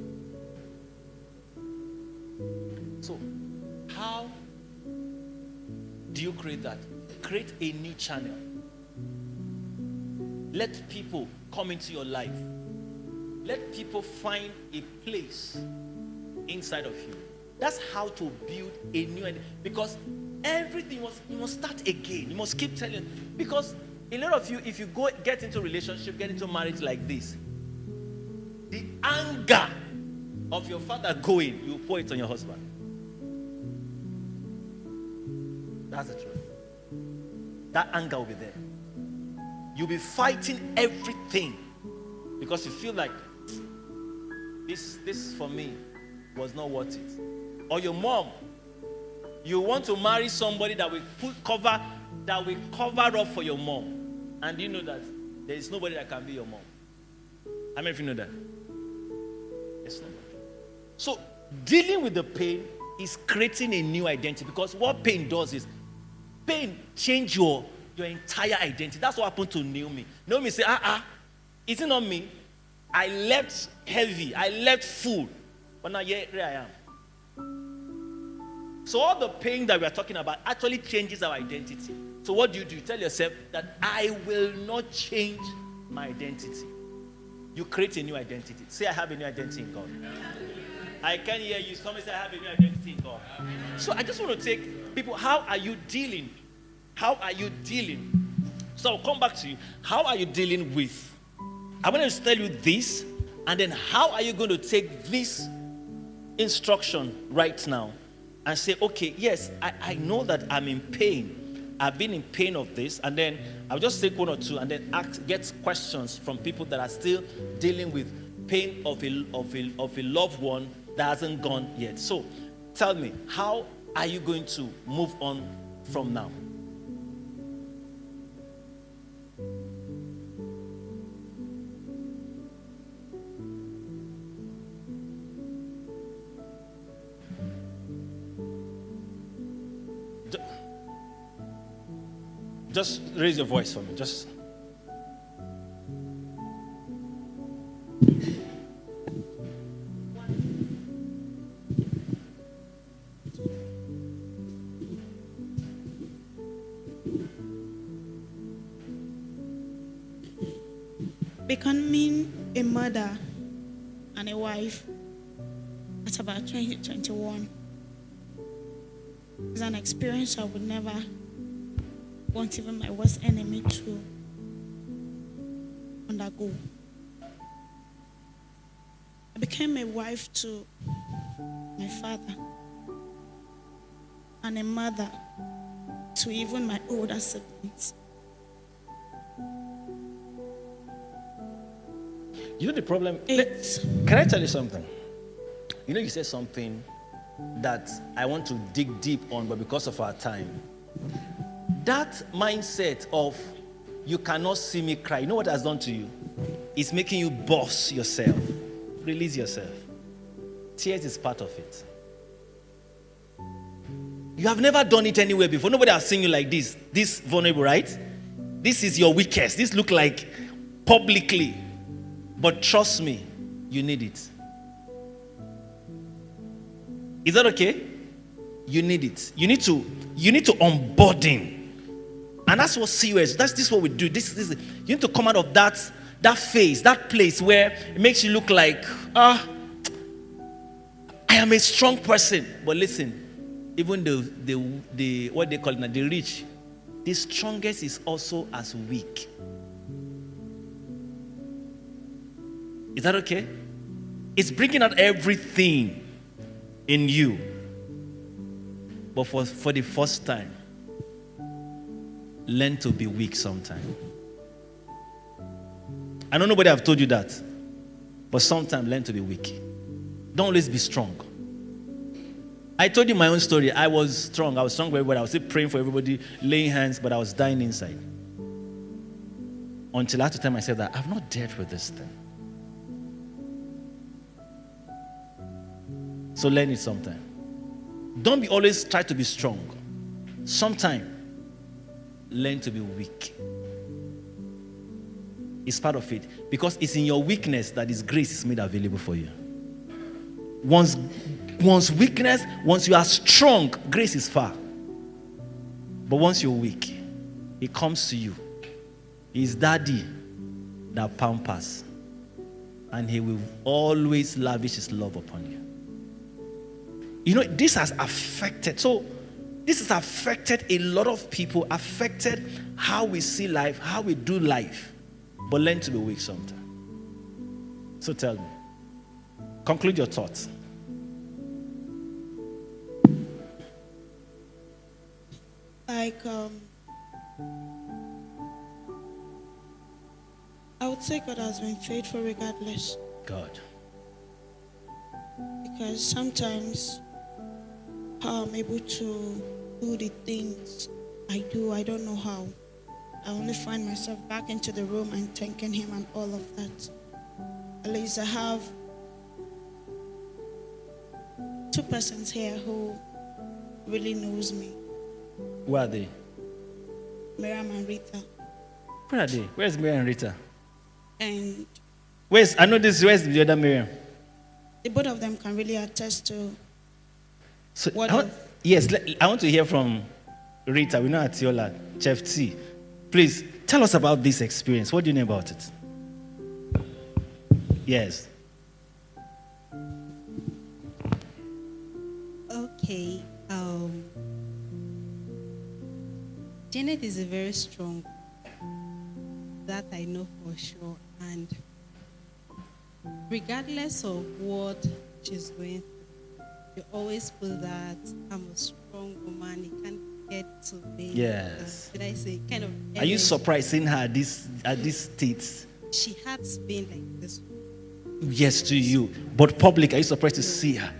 So, how do you create that? Create a new channel. Let people come into your life. Let people find a place inside of you. That's how to build a new identity. Because Everything you must start again. You must keep telling. Because a lot of you, if you get into a relationship, get into marriage like this, the anger of your father going, you pour it on your husband. That's the truth. That anger will be there. You'll be fighting everything because you feel like this for me was not worth it. Or your mom, you want to marry somebody that will cover up for your mom, and you know that there is nobody that can be your mom. How many of you know that? There's nobody. So dealing with the pain is creating a new identity, because what pain does is pain change your entire identity. That's what happened to Naomi. Naomi said, is it not me? I left heavy, I left full, but now here I am. So all the pain that we are talking about actually changes our identity. So what do? You tell yourself that I will not change my identity. You create a new identity. Say, I have a new identity in God. I can hear you. Somebody say, I have a new identity in God. So I just want to take people, how are you dealing? How are you dealing? So I'll come back to you. How are you dealing with? I'm going to tell you this, and then how are you going to take this instruction right now and say, okay, yes, I know that I'm in pain. I've been in pain of this, and then I'll just take one or two and then get questions from people that are still dealing with pain of a loved one that hasn't gone yet. So tell me, how are you going to move on from now? Just raise your voice for me. Just. Becoming a mother and a wife at about 2021 is an experience I would never want even my worst enemy to undergo. I became a wife to my father and a mother to even my older siblings. You know the problem? Can I tell you something? You know, you said something that I want to dig deep on, but because of our time, that mindset of you cannot see me cry, you know what it has done to you? It's making you boss yourself. Release yourself. Tears is part of it. You have never done it anywhere before. Nobody has seen you like this vulnerable, right? This is your weakest. This look like publicly. But trust me, you need it. Is that okay? You need it. You need to unburden. And that's what COS, this is what we do. You need to come out of that phase, that place where it makes you look like, I am a strong person. But listen, even the what they call it now, the rich, the strongest is also as weak. Is that okay? It's bringing out everything in you. But for the first time, learn to be weak sometime. I know nobody have told you that, but sometimes learn to be weak. Don't always be strong. I told you my own story. I was strong. I was strong for everybody. I was still praying for everybody, laying hands, but I was dying inside. Until I had to tell myself that I've not dealt with this thing. So learn it sometime. Don't be always try to be strong. Sometime, learn to be weak. It's part of it. Because it's in your weakness that His grace is made available for you. Once weakness, once you are strong, grace is far. But once you're weak, it comes to you. He's daddy that pampers. And He will always lavish His love upon you. You know, this has affected. So, This has affected a lot of people, affected how we see life, how we do life. But learn to be weak sometimes. So tell me. Conclude your thoughts. Like, I would say God has been faithful regardless. God. Because sometimes how I'm able to do the things I do, I don't know how. I only find myself back into the room and thanking Him and all of that. At least I have 2 persons here who really knows me. Where are they? Miriam and Rita. Where are they? Where's Miriam and Rita? And Where's the other Miriam? the both of them can really attest to So what I want to hear from Rita. We know Atiola, Chef T. Please tell us about this experience. What do you know about it? Yes. Okay. Janet is a very strong. That I know for sure. And regardless of what she's going through, you always feel that I'm a strong woman. You can't get to me. Yes. Did I say kind of? Are you surprised seeing her at this state? She has been like this. Yes, to you. But public, are you surprised to see her?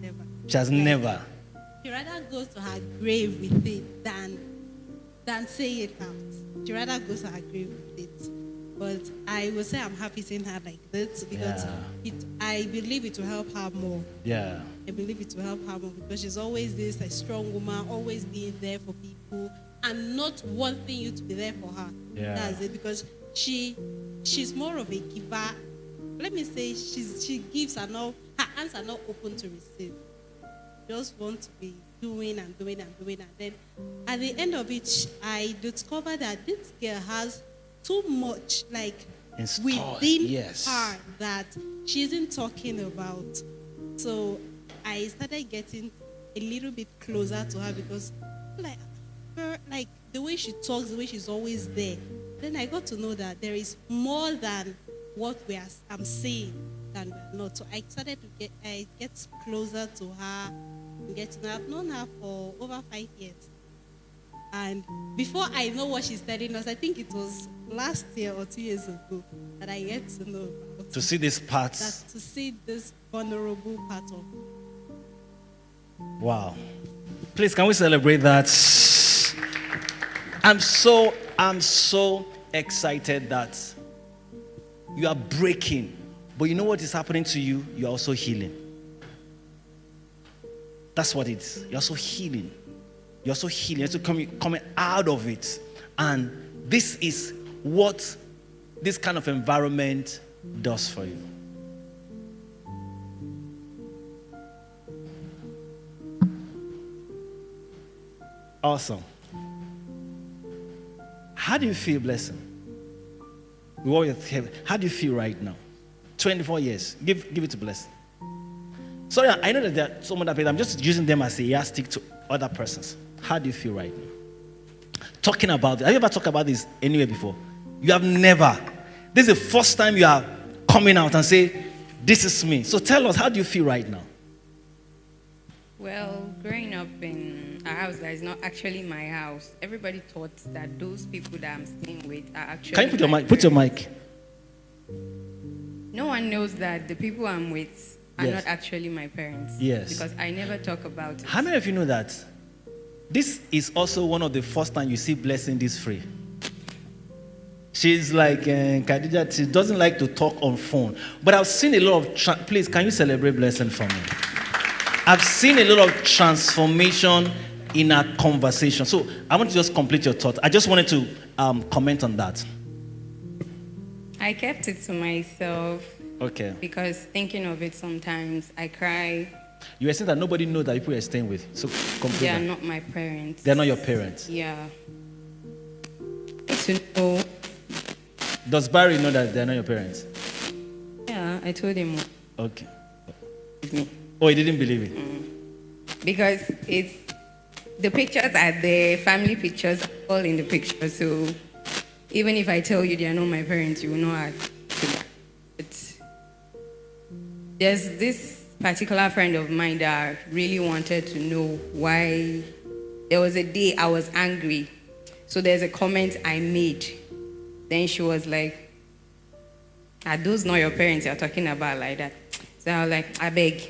Never. She has never. She rather goes to her grave with it than say it out. She rather goes to her grave with it. But I will say I'm happy seeing her like this because I believe it will help her more. Yeah. I believe it will help her more because she's always this a strong woman, always being there for people and not wanting you to be there for her. Yeah. That's it, because she's more of a giver. Let me say she gives and all her hands are not open to receive. Just want to be doing and doing and doing, and then at the end of it, I discovered that this girl has too much like within her that she isn't talking about. So I started getting a little bit closer to her because like her, like the way she talks, the way she's always there. Then I got to know that there is more than what I'm saying than we're not. So I started to get closer to her. I've known her for over 5 years. And before I know what she's telling us, I think it was last year or 2 years ago that I get to know about to see this part. to see this vulnerable part of me. Wow. Please, can we celebrate that? I'm so excited that you are breaking. But you know what is happening to you? You're also healing. That's what it is. You're also healing. You're also healing. You're also coming out of it. And this is what this kind of environment does for you. Awesome. How do you feel, Blessing? How do you feel right now? 24 years. Give it to Blessing. Sorry, I know that there are some other people. I'm just using them as a yardstick to other persons. How do you feel right now? Talking about it. Have you ever talked about this anywhere before? You have never. This is the first time you are coming out and say, this is me. So tell us, how do you feel right now? Well, growing up in a house that is not actually my house, everybody thought that those people that I'm staying with are actually. Can you put your mic? No one knows that the people I'm with are not actually my parents. Yes. Because I never talk about it. How many of you know that this is also one of the first time you see Blessing this free? She's like Khadija, she doesn't like to talk on phone. But I've seen a lot of, please, can you celebrate Blessing for me? I've seen a lot of transformation in our conversation. So I want to just complete your thought. I just wanted to comment on that. I kept it to myself. Okay. Because thinking of it sometimes, I cry. You were saying that nobody knows that people you're staying with. So complete They are that. not my parents. They're not your parents. Yeah. To know. Does Barry know that they're not your parents? Yeah, I told him. Okay. Oh, he didn't believe it. because it's the pictures are there, family pictures are all in the picture. So even if I tell you they are not my parents, you will know how to that. But there's this particular friend of mine that really wanted to know why. There was a day I was angry. So there's a comment I made. Then she was like, "Are those not your parents you're talking about like that?" So I was like, "I beg."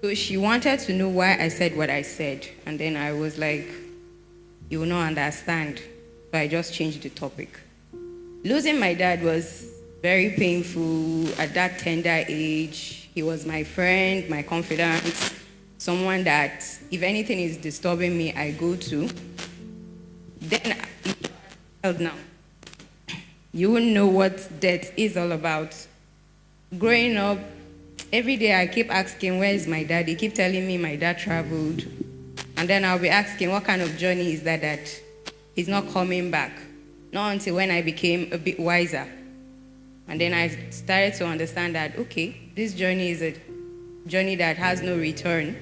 So she wanted to know why I said what I said. And then I was like, "You will not understand." So I just changed the topic. Losing my dad was very painful at that tender age. He was my friend, my confidant, someone that if anything is disturbing me, I go to. Then now, you wouldn't know what death is all about. Growing up, every day I keep asking, where is my dad? He keep telling me my dad traveled. And then I'll be asking, what kind of journey is that he's not coming back? Not until when I became a bit wiser. And then I started to understand that, okay, this journey is a journey that has no return.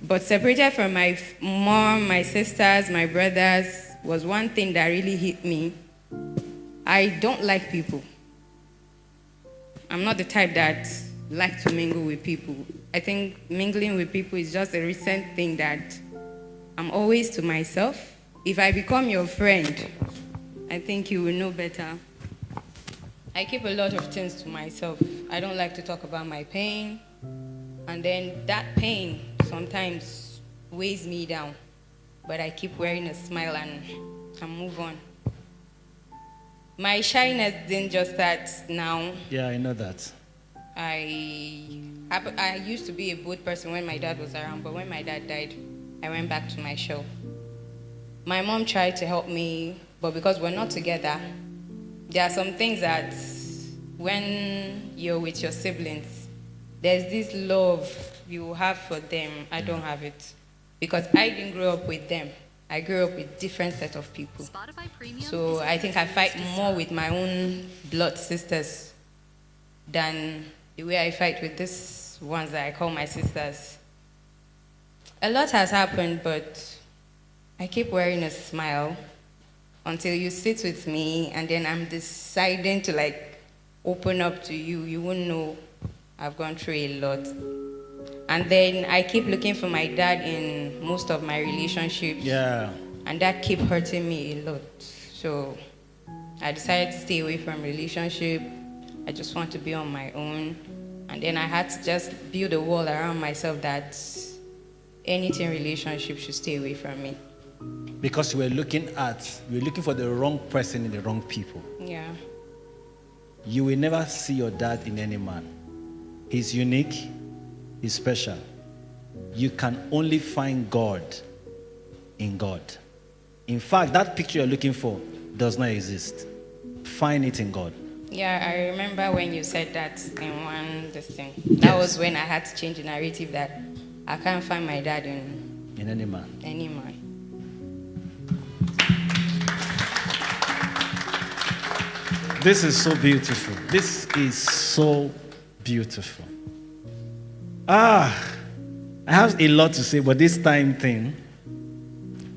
But separated from my mom, my sisters, my brothers, was one thing that really hit me. I don't like people. I'm not the type that like to mingle with people. I think mingling with people is just a recent thing that I'm always to myself. If I become your friend, I think you will know better. I keep a lot of things to myself. I don't like to talk about my pain. And then that pain sometimes weighs me down. But I keep wearing a smile and move on. My shyness didn't just start now. Yeah, I know that. I used to be a bold person when my dad was around, but when my dad died, I went back to my shell. My mom tried to help me, but because we're not together, there are some things that when you're with your siblings, there's this love you have for them. I don't have it. Because I didn't grow up with them. I grew up with different set of people. So I think I fight more with my own blood sisters than the way I fight with these ones that I call my sisters. A lot has happened, but I keep wearing a smile until you sit with me and then I'm deciding to open up to you. You won't know I've gone through a lot. And then I keep looking for my dad in most of my relationships. Yeah. And that keep hurting me a lot. So I decided to stay away from relationship. I just want to be on my own. And then I had to just build a wall around myself that anything relationship should stay away from me. Because you were looking for the wrong person in the wrong people. Yeah. You will never see your dad in any man. He's unique. Is special. You can only find God in God. In fact, that picture you're looking for does not exist. Find it in God. Yeah, I remember when you said that in one thing. That was when I had to change the narrative that I can't find my dad in any man. Any man. This is so beautiful. This is so beautiful. I have a lot to say, but this time thing,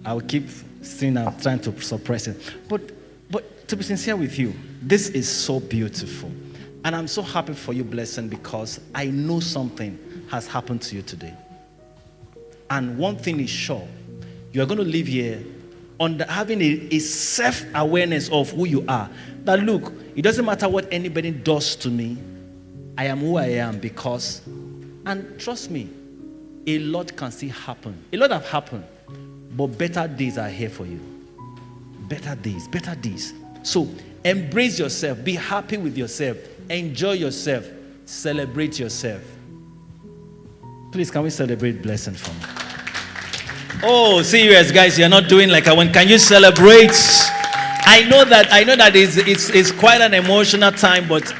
I'll keep saying I'm trying to suppress it. But to be sincere with you, this is so beautiful. And I'm so happy for you, Blessing, because I know something has happened to you today. And one thing is sure, you are going to live here having a self-awareness of who you are. That look, it doesn't matter what anybody does to me, I am who I am because... And trust me, a lot can still happen. A lot have happened, but better days are here for you. Better days, better days. So embrace yourself. Be happy with yourself. Enjoy yourself. Celebrate yourself. Please, can we celebrate Blessing for me? Oh, serious guys, you're not doing like I want. Can you celebrate? I know that it's quite an emotional time, but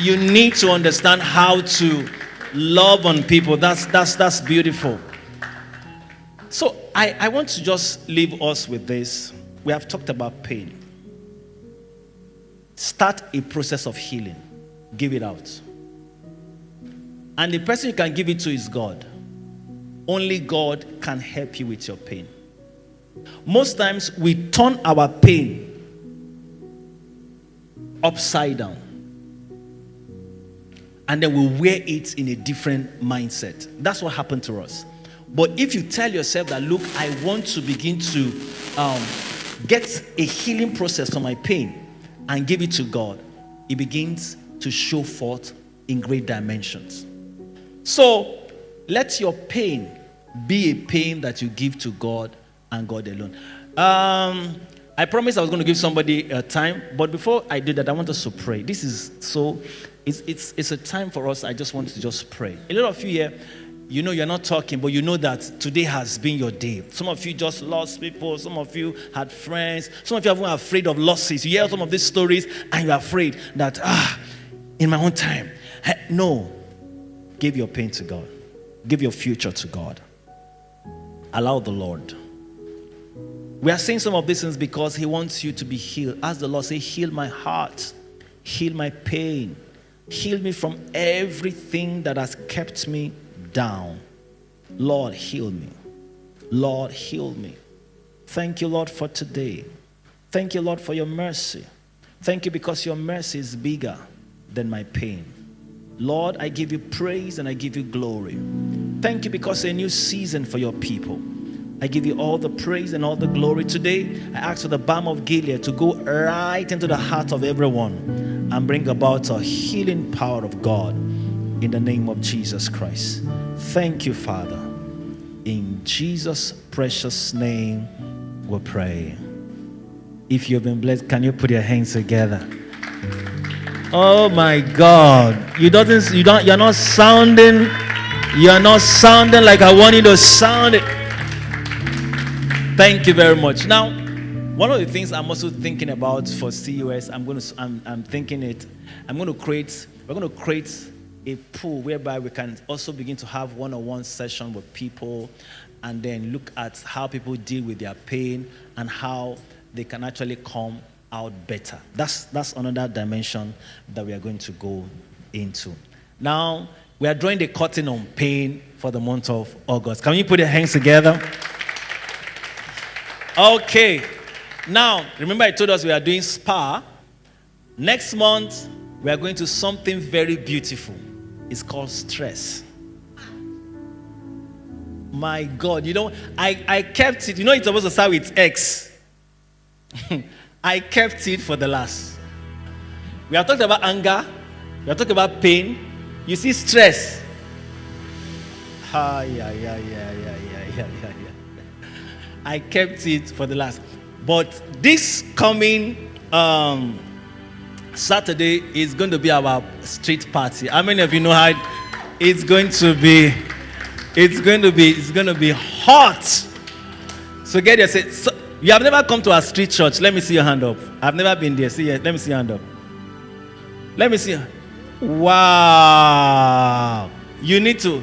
you need to understand how to love on people. That's beautiful. So I want to just leave us with this. We have talked about pain. Start a process of healing. Give it out. And the person you can give it to is God. Only God can help you with your pain. Most times we turn our pain upside down, and then we wear it in a different mindset. That's what happened to us. But if you tell yourself that, look, I want to begin to get a healing process from my pain and give it to God, it begins to show forth in great dimensions. So let your pain be a pain that you give to God and God alone. I promised I was going to give somebody a time, but before I do that, I want us to pray. This is so, it's a time for us. I just want to just pray. A lot of you here, you know you're not talking, but you know that today has been your day. Some of you just lost people. Some of you had friends. Some of you are afraid of losses. You hear some of these stories and you're afraid that, in my own time. No. Give your pain to God. Give your future to God. Allow the Lord. We are saying some of these things because He wants you to be healed. Ask the Lord, say, heal my heart. Heal my pain. Heal me from everything that has kept me down. Lord, heal me. Lord, heal me. Thank you, Lord, for today. Thank you, Lord, for your mercy. Thank you because your mercy is bigger than my pain. Lord, I give you praise and I give you glory. Thank you because a new season for your people. I give you all the praise and all the glory. Today, I ask for the balm of Gilead to go right into the heart of everyone and bring about a healing power of God in the name of Jesus Christ. Thank you, Father. In Jesus' precious name, we pray. If you've been blessed, can you put your hands together? Oh my God. You're not sounding like I want you to sound it. Thank you very much. Now, one of the things I'm also thinking about for CUS, we're going to create a pool whereby we can also begin to have one-on-one session with people and then look at how people deal with their pain and how they can actually come out better. That's another dimension that we are going to go into. Now, we are drawing the curtain on pain for the month of August. Can you put your hands together? Okay. Now, remember I told us we are doing spa. Next month, we are going to something very beautiful. It's called stress. My God, I kept it. It's supposed to start with X. I kept it for the last. We are talking about anger. We are talking about pain. You see, stress. I kept it for the last. But this coming Saturday is going to be our street party. How many of you know how it's going to be? It's going to be hot. So get your set. So, you have never come to a street church. Let me see your hand up. I've never been there. Let me see your hand up. Let me see. Wow. You need to.